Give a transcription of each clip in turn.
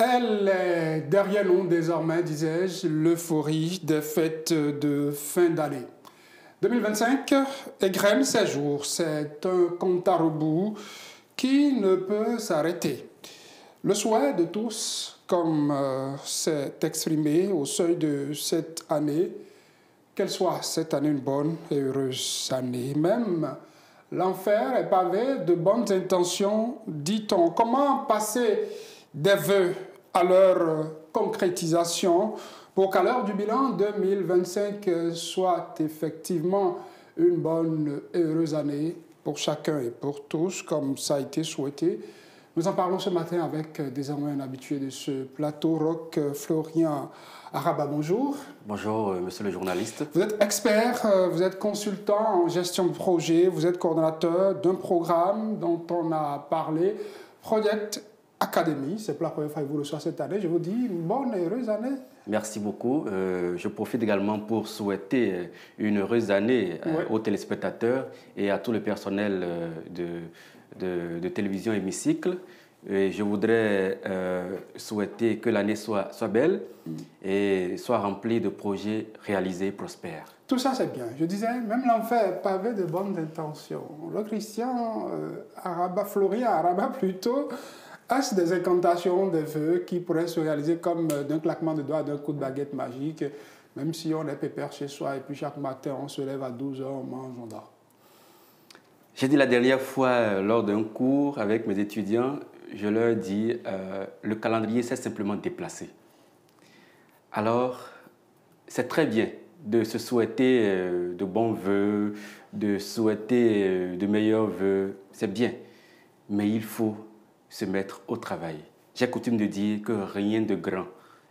Elle est derrière nous désormais, disais-je, l'euphorie des fêtes de fin d'année. 2025 égrène ses jours. C'est un compte à rebours qui ne peut s'arrêter. Le souhait de tous, comme s'est exprimé au seuil de cette année, qu'elle soit cette année une bonne et heureuse année. Même l'enfer est pavé de bonnes intentions, dit-on. Comment passer des vœux à leur concrétisation pour qu'à l'heure du bilan 2025 soit effectivement une bonne et heureuse année pour chacun et pour tous, comme ça a été souhaité. Nous en parlons ce matin avec désormais un habitué de ce plateau rock, Florian Araba. Bonjour. Bonjour, monsieur le journaliste. Vous êtes expert, vous êtes consultant en gestion de projet, vous êtes coordonnateur d'un programme dont on a parlé, Project Academy. C'est pour la première fois que vous le soyez cette année. Je vous dis une bonne et heureuse année. Merci beaucoup. Je profite également pour souhaiter une heureuse année aux téléspectateurs et à tout le personnel de télévision Hémicycle. Et je voudrais souhaiter que l'année soit belle et soit remplie de projets réalisés, prospères. Tout ça, c'est bien. Je disais, même l'enfer est pavé de bonnes intentions. Le Christian Araba, Florian Araba plutôt, a-t-il des incantations, des vœux qui pourraient se réaliser comme d'un claquement de doigts, d'un coup de baguette magique, même si on est pépère chez soi et puis chaque matin on se lève à 12 h, on mange, on dort. J'ai dit la dernière fois lors d'un cours avec mes étudiants, je leur dis le calendrier s'est simplement déplacé. Alors, c'est très bien de se souhaiter de bons vœux, de souhaiter de meilleurs vœux, c'est bien, mais il faut se mettre au travail. J'ai coutume de dire que rien de grand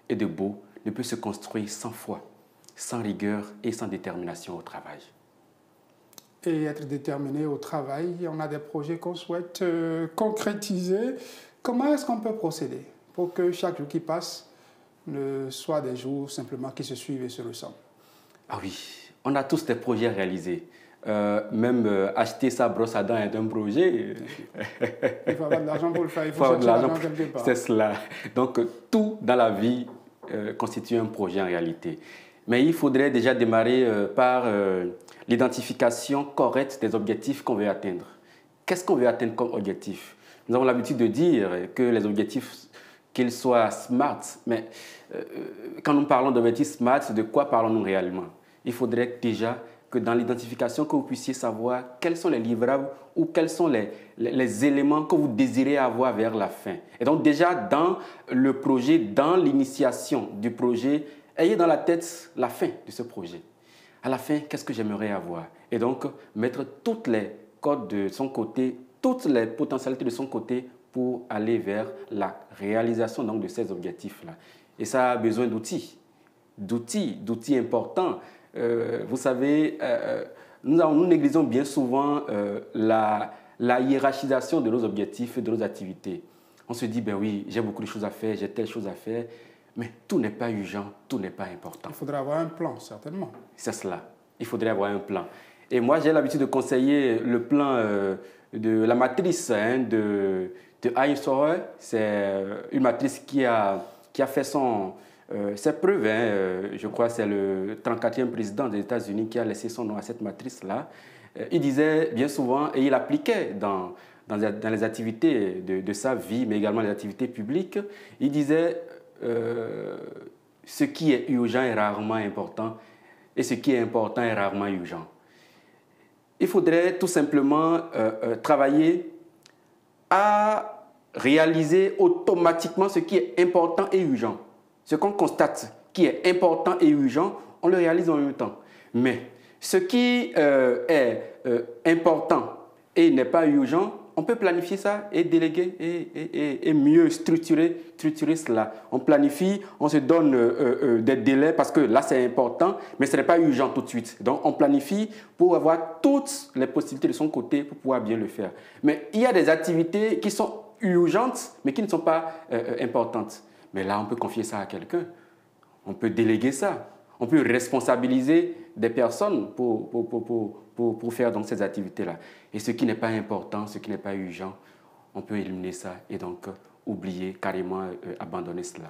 et de beau ne peut se construire sans foi, sans rigueur et sans détermination au travail. Et être déterminé au travail, on a des projets qu'on souhaite concrétiser. Comment est-ce qu'on peut procéder pour que chaque jour qui passe ne soit des jours simplement qui se suivent et se ressemblent? Ah oui, on a tous des projets à réaliser. Même acheter sa brosse à dents est un projet. Il faut avoir de l'argent pour le faire, il faut chercher l'argent quelque part. C'est cela. Donc tout dans la vie constitue un projet en réalité. Mais il faudrait déjà démarrer par l'identification correcte des objectifs qu'on veut atteindre. Qu'est-ce qu'on veut atteindre comme objectif? Nous avons l'habitude de dire que les objectifs, qu'ils soient smart, mais quand nous parlons d'objectifs smart, de quoi parlons-nous réellement? Il faudrait déjà que dans l'identification, que vous puissiez savoir quels sont les livrables ou quels sont les éléments que vous désirez avoir vers la fin. Et donc déjà dans le projet, dans l'initiation du projet, ayez dans la tête la fin de ce projet. À la fin, qu'est-ce que j'aimerais avoir? Et donc mettre toutes les codes de son côté, toutes les potentialités de son côté pour aller vers la réalisation donc, de ces objectifs-là. Et ça a besoin d'outils importants. Vous savez, nous négligeons bien souvent la hiérarchisation de nos objectifs et de nos activités. On se dit, ben oui, j'ai beaucoup de choses à faire, j'ai telle chose à faire, mais tout n'est pas urgent, tout n'est pas important. Il faudrait avoir un plan, certainement. C'est cela, il faudrait avoir un plan. Et moi, j'ai l'habitude de conseiller le plan de la matrice de Eisenhower. C'est une matrice qui a fait ses preuves. Je crois que c'est le 34e président des États-Unis qui a laissé son nom à cette matrice-là. Il disait bien souvent, et il appliquait dans les activités de sa vie, mais également les activités publiques, il disait ce qui est urgent est rarement important et ce qui est important est rarement urgent. Il faudrait tout simplement travailler à réaliser automatiquement ce qui est important et urgent. Ce qu'on constate qui est important et urgent, on le réalise en même temps. Mais ce qui est important et n'est pas urgent, on peut planifier ça et déléguer et mieux structurer cela. On planifie, on se donne des délais parce que là c'est important, mais ce n'est pas urgent tout de suite. Donc on planifie pour avoir toutes les possibilités de son côté pour pouvoir bien le faire. Mais il y a des activités qui sont urgentes mais qui ne sont pas importantes. Mais là on peut confier ça à quelqu'un, on peut déléguer ça, on peut responsabiliser des personnes pour faire donc ces activités-là. Et ce qui n'est pas important, ce qui n'est pas urgent, on peut éliminer ça et donc oublier, carrément abandonner cela.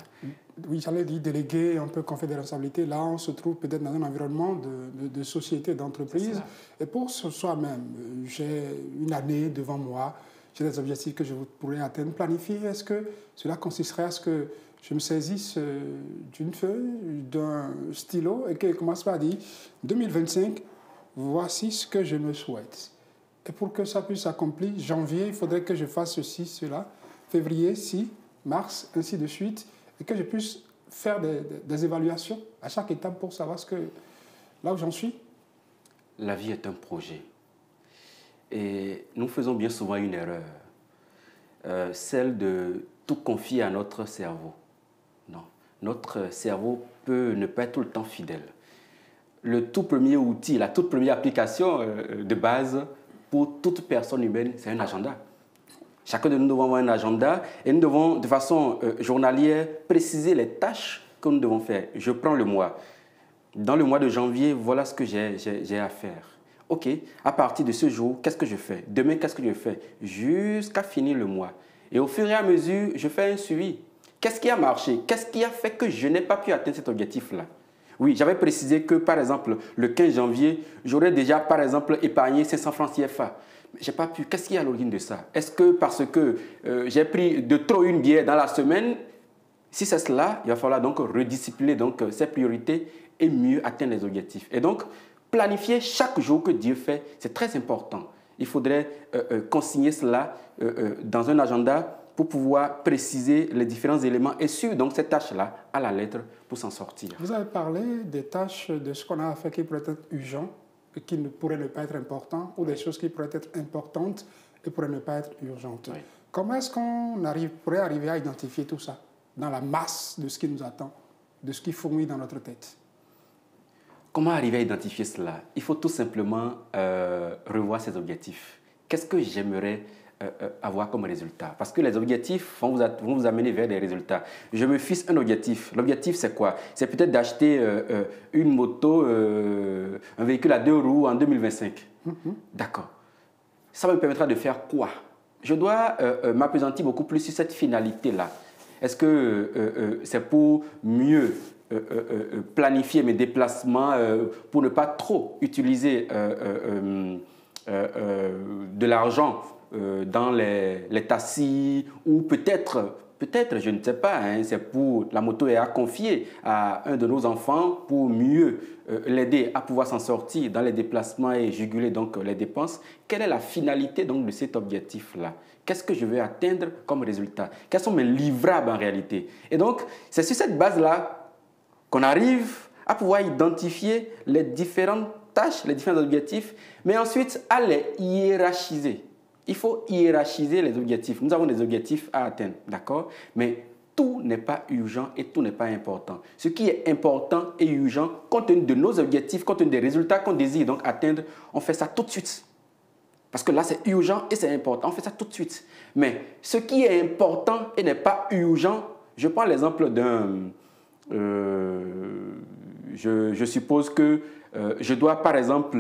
Oui, j'allais dire déléguer, un peu confier des responsabilités. Là, on se trouve peut-être dans un environnement de société, d'entreprise. Et pour soi-même, j'ai une année devant moi, j'ai des objectifs que je pourrais atteindre, planifier. Est-ce que cela consisterait à ce que je me saisisse d'une feuille, d'un stylo et que je commence par dire 2025, voici ce que je me souhaite. Et pour que ça puisse s'accomplir, janvier, il faudrait que je fasse ceci, cela. Février, si, mars, ainsi de suite. Et que je puisse faire des évaluations à chaque étape pour savoir là où j'en suis. La vie est un projet. Et nous faisons bien souvent une erreur, celle de tout confier à notre cerveau. Non, notre cerveau peut ne pas être tout le temps fidèle. Le tout premier outil, la toute première application de base pour toute personne humaine, c'est un agenda. Chacun de nous devons avoir un agenda et nous devons, de façon journalière, préciser les tâches que nous devons faire. Je prends le mois. Dans le mois de janvier, voilà ce que j'ai à faire. OK, à partir de ce jour, qu'est-ce que je fais? Demain, qu'est-ce que je fais? Jusqu'à finir le mois. Et au fur et à mesure, je fais un suivi. Qu'est-ce qui a marché? Qu'est-ce qui a fait que je n'ai pas pu atteindre cet objectif-là? Oui, j'avais précisé que, par exemple, le 15 janvier, j'aurais déjà, par exemple, épargné 500 francs CFA. Je n'ai pas pu. Qu'est-ce qui est à l'origine de ça? Est-ce que parce que j'ai pris de trop une bière dans la semaine? Si c'est cela, il va falloir donc rediscipliner donc, ses priorités et mieux atteindre les objectifs. Et donc, planifier chaque jour que Dieu fait, c'est très important. Il faudrait consigner cela dans un agenda pour pouvoir préciser les différents éléments et suivre donc cette tâche-là à la lettre pour s'en sortir. Vous avez parlé des tâches, de ce qu'on a à faire qui pourraient être urgent et qui ne pourraient ne pas être importants, ou des choses qui pourraient être importantes et pourraient ne pas être urgentes. Oui. Comment est-ce qu'on pourrait arriver à identifier tout ça dans la masse de ce qui nous attend, de ce qui fourmille dans notre tête? Comment arriver à identifier cela? Il faut tout simplement revoir ses objectifs. Qu'est-ce que j'aimerais avoir comme résultat? Parce que les objectifs vont vous amener vers des résultats. Je me fixe un objectif. L'objectif, c'est quoi? C'est peut-être d'acheter une moto, un véhicule à 2 roues en 2025. D'accord. Ça me permettra de faire quoi? Je dois m'appesantir beaucoup plus sur cette finalité-là. Est-ce que c'est pour mieux planifier mes déplacements pour ne pas trop utiliser de l'argent dans les taxis, ou peut-être, je ne sais pas, hein, c'est pour la moto est à confier à un de nos enfants pour mieux l'aider à pouvoir s'en sortir dans les déplacements et juguler donc les dépenses. Quelle est la finalité donc de cet objectif-là? Qu'est-ce que je veux atteindre comme résultat? Quels sont mes livrables en réalité? Et donc, c'est sur cette base-là qu'on arrive à pouvoir identifier les différentes tâches, les différents objectifs, mais ensuite à les hiérarchiser. Il faut hiérarchiser les objectifs. Nous avons des objectifs à atteindre, d'accord? Mais tout n'est pas urgent et tout n'est pas important. Ce qui est important et urgent, compte tenu de nos objectifs, compte tenu des résultats qu'on désire donc atteindre, on fait ça tout de suite. Parce que là, c'est urgent et c'est important, on fait ça tout de suite. Mais ce qui est important et n'est pas urgent, je prends l'exemple d'un... je suppose que je dois, par exemple,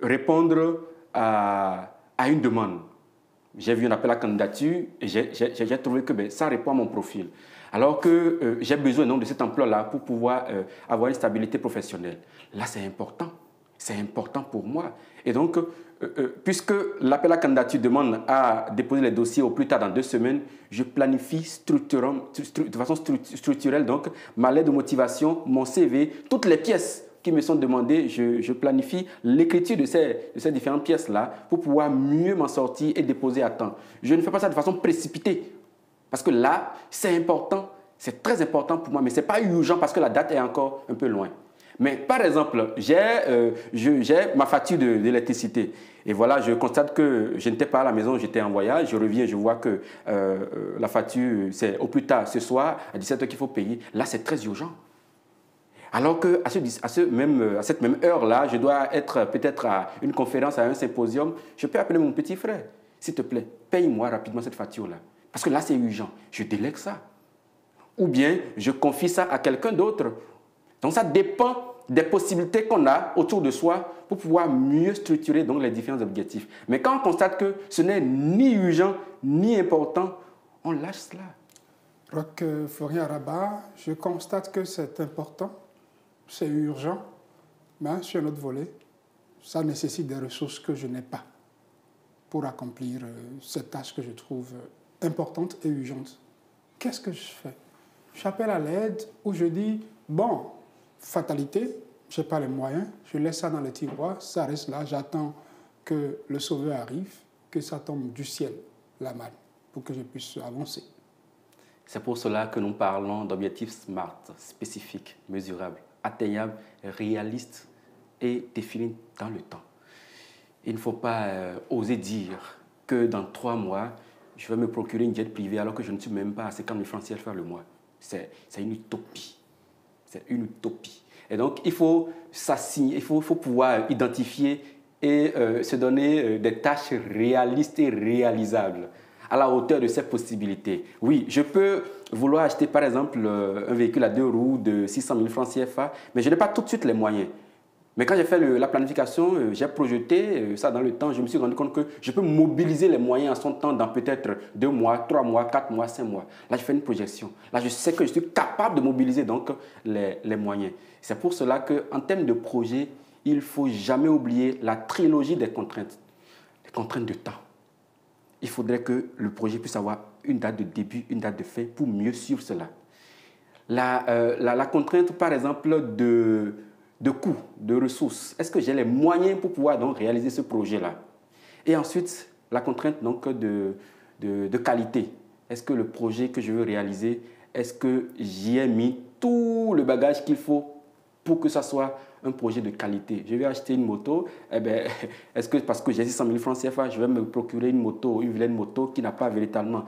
répondre à une demande. J'ai vu un appel à candidature et j'ai trouvé que ça répond à mon profil. Alors que j'ai besoin donc, de cet emploi-là pour pouvoir avoir une stabilité professionnelle. Là, c'est important. C'est important pour moi. Et donc, puisque l'appel à candidature demande à déposer les dossiers au plus tard dans 2 semaines, je planifie de façon structurelle donc, ma lettre de motivation, mon CV, toutes les pièces qui me sont demandées, je planifie l'écriture de ces différentes pièces-là pour pouvoir mieux m'en sortir et déposer à temps. Je ne fais pas ça de façon précipitée parce que là, c'est important, c'est très important pour moi, mais ce n'est pas urgent parce que la date est encore un peu loin. Mais par exemple, j'ai ma facture d'électricité et voilà, je constate que je n'étais pas à la maison, j'étais en voyage, je reviens, je vois que la facture, c'est au plus tard ce soir, à 17h qu'il faut payer. Là, c'est très urgent. Alors qu'à cette même heure-là, je dois être peut-être à une conférence, à un symposium, je peux appeler mon petit frère. S'il te plaît, paye-moi rapidement cette facture-là. Parce que là, c'est urgent. Je délègue ça. Ou bien, je confie ça à quelqu'un d'autre. Donc, ça dépend des possibilités qu'on a autour de soi pour pouvoir mieux structurer donc, les différents objectifs. Mais quand on constate que ce n'est ni urgent, ni important, on lâche cela. Roch Florian-Arabat, je constate que c'est important, c'est urgent, mais sur un autre volet, ça nécessite des ressources que je n'ai pas pour accomplir cette tâche que je trouve importante et urgente. Qu'est-ce que je fais? J'appelle à l'aide ou je dis, bon, fatalité, je n'ai pas les moyens, je laisse ça dans les tiroirs, ça reste là, j'attends que le sauveur arrive, que ça tombe du ciel, la manne, pour que je puisse avancer. C'est pour cela que nous parlons d'objectifs SMART, spécifiques, mesurables, atteignables, réalistes et définis dans le temps. Il ne faut pas oser dire que dans 3 mois, je vais me procurer une jet privée alors que je ne suis même pas à 50 000 francs CFA le mois. C'est une utopie. C'est une utopie. Et donc, il faut s'assigner, il faut pouvoir identifier et se donner des tâches réalistes et réalisables à la hauteur de ses possibilités. Oui, je peux vouloir acheter par exemple un véhicule à 2 roues de 600 000 francs CFA, mais je n'ai pas tout de suite les moyens. Mais quand j'ai fait la planification, j'ai projeté ça dans le temps, je me suis rendu compte que je peux mobiliser les moyens en son temps dans peut-être 2 mois, 3 mois, 4 mois, 5 mois. Là, je fais une projection. Là, je sais que je suis capable de mobiliser donc les moyens. C'est pour cela qu'en termes de projet, il ne faut jamais oublier la trilogie des contraintes. Les contraintes de temps. Il faudrait que le projet puisse avoir une date de début, une date de fin pour mieux suivre cela. La contrainte, par exemple, de coûts, de ressources. Est-ce que j'ai les moyens pour pouvoir donc réaliser ce projet-là? Et ensuite, la contrainte donc de qualité. Est-ce que le projet que je veux réaliser, est-ce que j'y ai mis tout le bagage qu'il faut pour que ça soit un projet de qualité? Je vais acheter une moto, eh bien, est-ce que parce que j'ai 600 000 francs CFA, je vais me procurer une moto, une vilaine moto qui n'a pas véritablement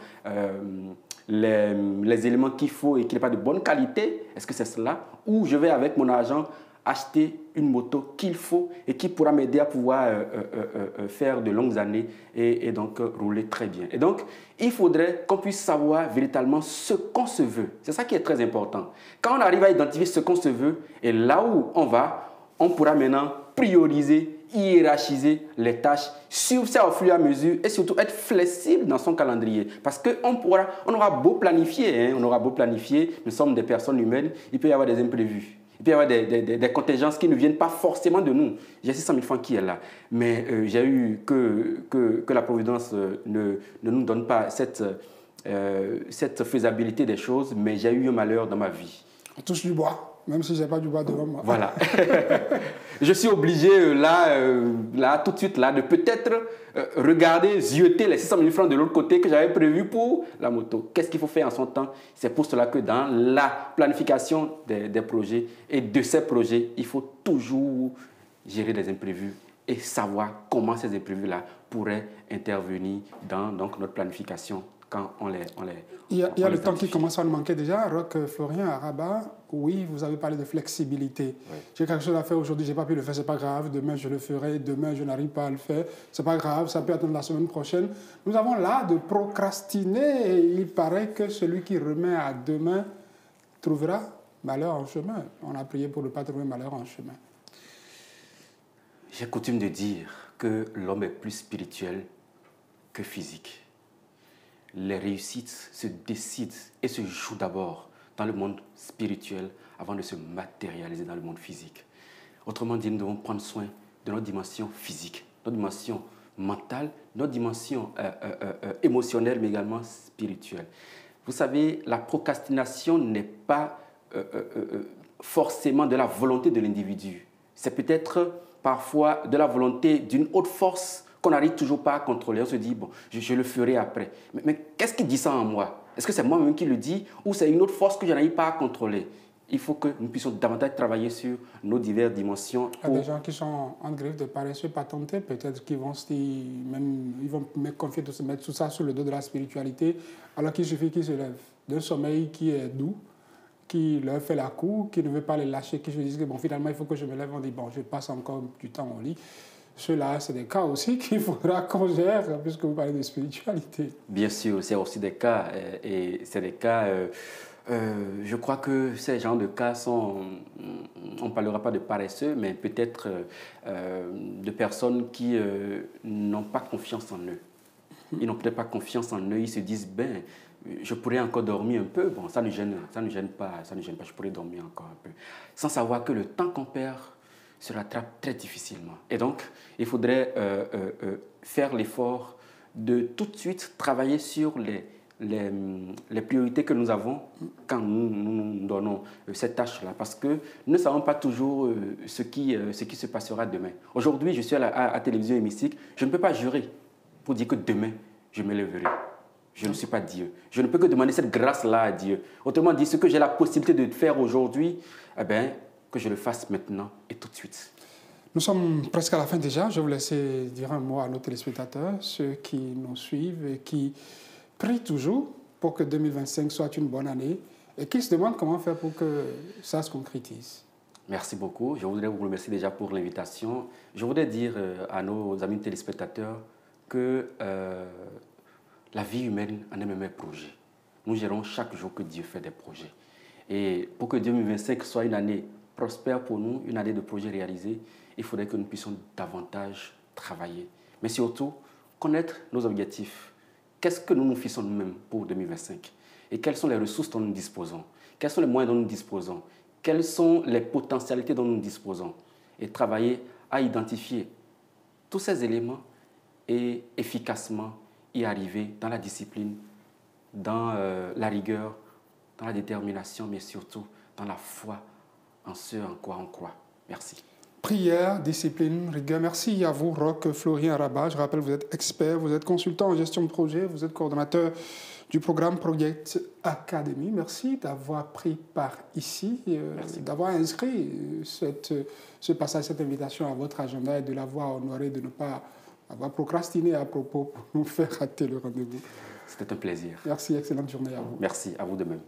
les éléments qu'il faut et qui n'est pas de bonne qualité? Est-ce que c'est cela? Ou je vais avec mon argent acheter une moto qu'il faut et qui pourra m'aider à pouvoir faire de longues années et donc rouler très bien. Et donc, il faudrait qu'on puisse savoir véritablement ce qu'on se veut. C'est ça qui est très important. Quand on arrive à identifier ce qu'on se veut et là où on va, on pourra maintenant prioriser, hiérarchiser les tâches, suivre ça au fur et à mesure et surtout être flexible dans son calendrier. Parce qu'on aura beau planifier, on aura beau planifier, nous sommes des personnes humaines, il peut y avoir des imprévus. Il peut y avoir des contingences qui ne viennent pas forcément de nous. J'ai 600 000 francs qui est là. Mais j'ai eu que la Providence ne nous donne pas cette faisabilité des choses, mais j'ai eu un malheur dans ma vie. On touche du bois, même si je n'ai pas du bois devant moi. Voilà. Je suis obligé là, tout de suite, là, de peut-être regarder, zioter les 600 000 francs de l'autre côté que j'avais prévu pour la moto. Qu'est-ce qu'il faut faire en son temps? C'est pour cela que dans la planification des projets et de ces projets, il faut toujours gérer les imprévus et savoir comment ces imprévus-là pourraient intervenir dans donc, notre planification quand on les Il y a le temps qui commence à nous manquer déjà. Roch Florian-Arabat, oui, vous avez parlé de flexibilité. Oui. J'ai quelque chose à faire aujourd'hui, je n'ai pas pu le faire, ce n'est pas grave. Demain, je le ferai. Demain, je n'arrive pas à le faire. Ce n'est pas grave, ça peut attendre la semaine prochaine. Nous avons l'art de procrastiner et il paraît que celui qui remet à demain trouvera malheur en chemin. On a prié pour ne pas trouver malheur en chemin. J'ai coutume de dire que l'homme est plus spirituel que physique. Les réussites se décident et se jouent d'abord dans le monde spirituel avant de se matérialiser dans le monde physique. Autrement dit, nous devons prendre soin de notre dimension physique, notre dimension mentale, notre dimension émotionnelle, mais également spirituelle. Vous savez, la procrastination n'est pas forcément de la volonté de l'individu. C'est peut-être parfois de la volonté d'une autre force qu'on n'arrive toujours pas à contrôler. On se dit, bon, je le ferai après. Mais qu'est-ce qui dit ça en moi? Est-ce que c'est moi-même qui le dis ou c'est une autre force que je n'arrive pas à contrôler? Il faut que nous puissions davantage travailler sur nos diverses dimensions. Il y a des gens qui sont en griffe de paresseux patentés, peut-être qu'ils vont confier de se mettre tout ça sur le dos de la spiritualité, alors qu'il suffit qu'ils se lèvent d'un sommeil qui est doux, qui leur fait la cour, qui ne veut pas les lâcher, qui se disent que bon, finalement, il faut que je me lève. On dit, bon, je passe encore du temps au lit. Ceux-là, c'est des cas aussi qu'il faudra qu'on gère, puisque vous parlez de spiritualité. Bien sûr, c'est aussi des cas, et c'est des cas, je crois que ces genres de cas sont, on ne parlera pas de paresseux, mais peut-être de personnes qui n'ont pas confiance en eux. Ils n'ont peut-être pas confiance en eux, ils se disent, ben, je pourrais encore dormir un peu. Bon, ça ne gêne pas, je pourrais dormir encore un peu. Sans savoir que le temps qu'on perd se rattrape très difficilement. Et donc, il faudrait faire l'effort de tout de suite travailler sur les priorités que nous avons quand nous donnons cette tâche-là. Parce que nous ne savons pas toujours ce qui se passera demain. Aujourd'hui, je suis à la télévision hémicycle. Je ne peux pas jurer pour dire que demain, je me lèverai. Je ne suis pas Dieu. Je ne peux que demander cette grâce-là à Dieu. Autrement dit, ce que j'ai la possibilité de faire aujourd'hui, eh bien, que je le fasse maintenant et tout de suite. Nous sommes presque à la fin déjà. Je vais vous laisser dire un mot à nos téléspectateurs, ceux qui nous suivent et qui prient toujours pour que 2025 soit une bonne année et qui se demandent comment faire pour que ça se concrétise. Merci beaucoup. Je voudrais vous remercier déjà pour l'invitation. Je voudrais dire à nos amis téléspectateurs que la vie humaine en est même un projet. Nous gérons chaque jour que Dieu fait des projets. Et pour que 2025 soit une année prospère pour nous, une année de projets réalisés, il faudrait que nous puissions davantage travailler. Mais surtout, connaître nos objectifs. Qu'est-ce que nous nous fixons nous-mêmes pour 2025? Et quelles sont les ressources dont nous disposons? Quels sont les moyens dont nous disposons? Quelles sont les potentialités dont nous disposons? Et travailler à identifier tous ces éléments et efficacement y arriver dans la discipline, dans la rigueur, dans la détermination, mais surtout dans la foi en ce en quoi on croit. Merci. Prière, discipline, rigueur. Merci à vous, Roch Florien Arabat. Je rappelle, vous êtes expert, vous êtes consultant en gestion de projet, vous êtes coordonnateur du programme Project Academy. Merci d'avoir pris part ici, d'avoir inscrit ce passage, cette invitation à votre agenda et de l'avoir honoré, de ne pas avoir procrastiné à propos pour nous faire rater le rendez-vous. C'était un plaisir. Merci, excellente journée à vous. Merci, à vous de même.